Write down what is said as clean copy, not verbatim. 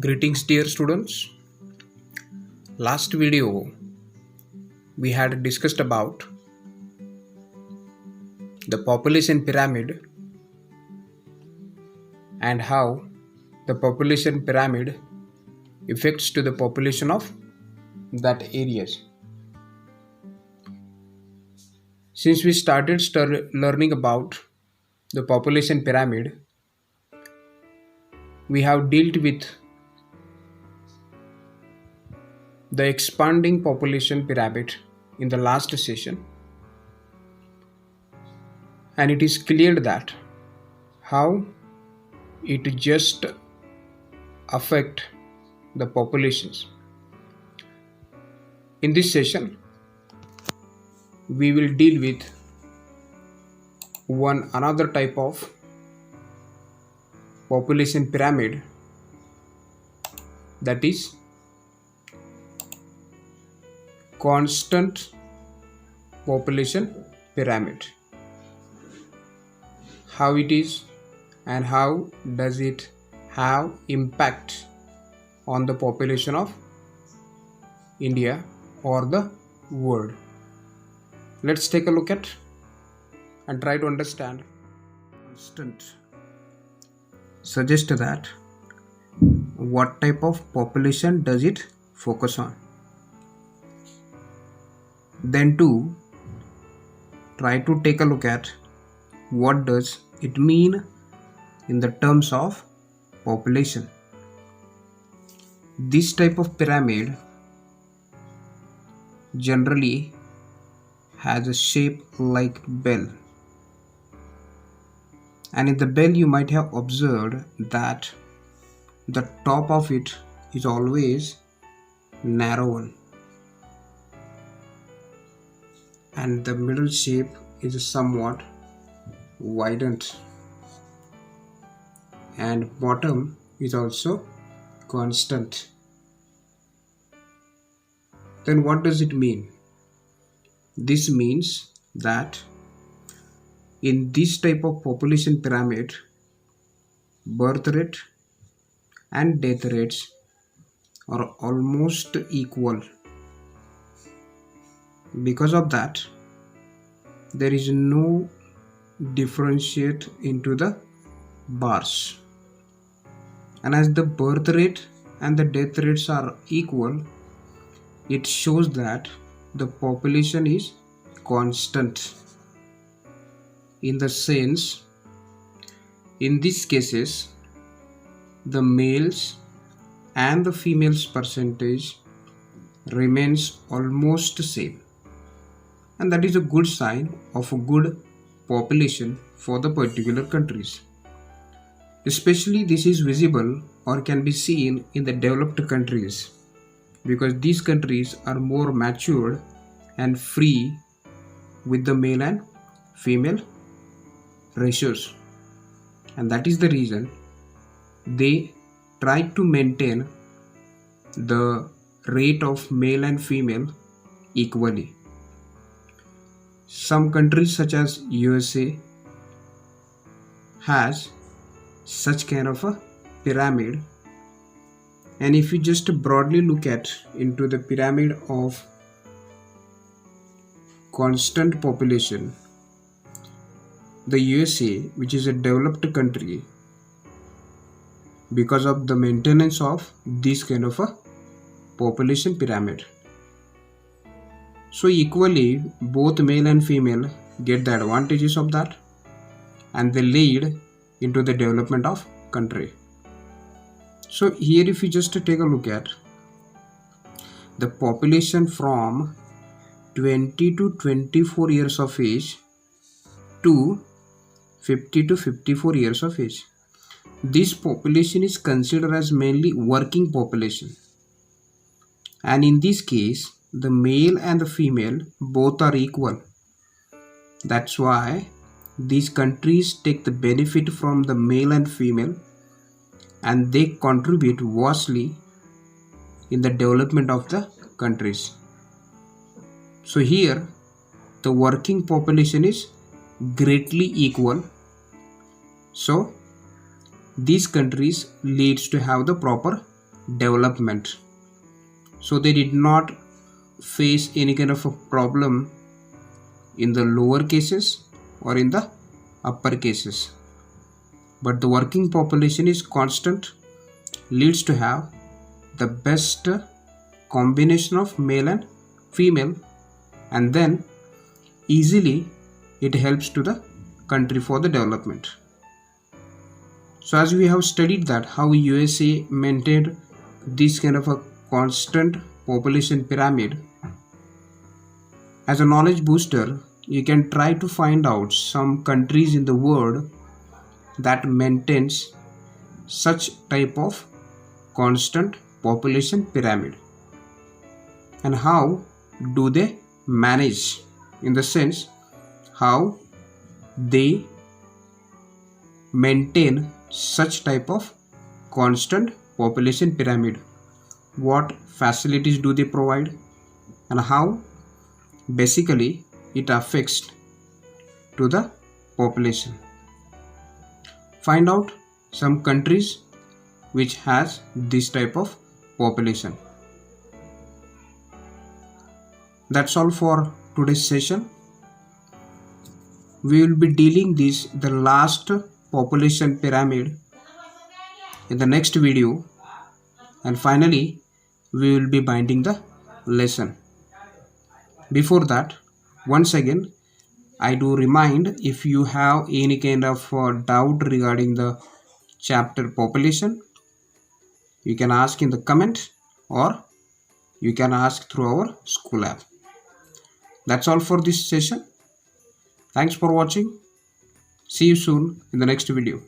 Greetings, dear students. Last video we had discussed about the population pyramid and how the population pyramid affects to the population of that areas. Since we started learning about the population pyramid, we have dealt with the expanding population pyramid in the last session, and it is clear that how it just affect the populations. In this session we will deal with another type of population pyramid, that is constant population pyramid. How it is and how does it have impact on the population of India or the world. Let's take a look at and try to understand. Constant suggest that what type of population does it focus on. Then to try to take a look at what does it mean in the terms of population. This type of pyramid generally has a shape like bell, and in the bell you might have observed that the top of it is always narrower and the middle shape is somewhat widened, and bottom is also constant. Then what does it mean? This means that in this type of population pyramid, birth rate and death rates are almost equal. Because of that, there is no differentiate into the bars, and as the birth rate and the death rates are equal, it shows that the population is constant. In the sense, in these cases, the males and the females percentage remains almost same, and that is a good sign of a good population for the particular countries. Especially this is visible or can be seen in the developed countries, because these countries are more matured and free with the male and female ratios, and that is the reason they try to maintain the rate of male and female equally. Some countries such as USA has such kind of a pyramid, and if you just broadly look at into the pyramid of constant population, the USA, which is a developed country, because of the maintenance of this kind of a population pyramid, so equally both male and female get the advantages of that, and they lead into the development of country. So here if you just take a look at the population from 20 to 24 years of age to 50 to 54 years of age, this population is considered as mainly working population, and in this case the male and the female both are equal. That's why these countries take the benefit from the male and female, and they contribute vastly in the development of the countries. So here the working population is greatly equal, so these countries leads to have the proper development. So they did not face any kind of a problem in the lower cases or in the upper cases. But the working population is constant, leads to have the best combination of male and female, and then easily it helps to the country for the development. So as we have studied that how USA maintained this kind of a constant population pyramid, as a knowledge booster you can try to find out some countries in the world that maintains such type of constant population pyramid, and how do they manage, in the sense how they maintain such type of constant population pyramid, what facilities do they provide, and how basically it affects to the population. Find out some countries which has this type of population. That's all for today's session. We will be dealing the last population pyramid in the next video, and finally we will be binding the lesson. Before that, once again I do remind, if you have any kind of doubt regarding the chapter population, you can ask in the comment or you can ask through our school app. That's all for this session. Thanks for watching. See you soon in the next video.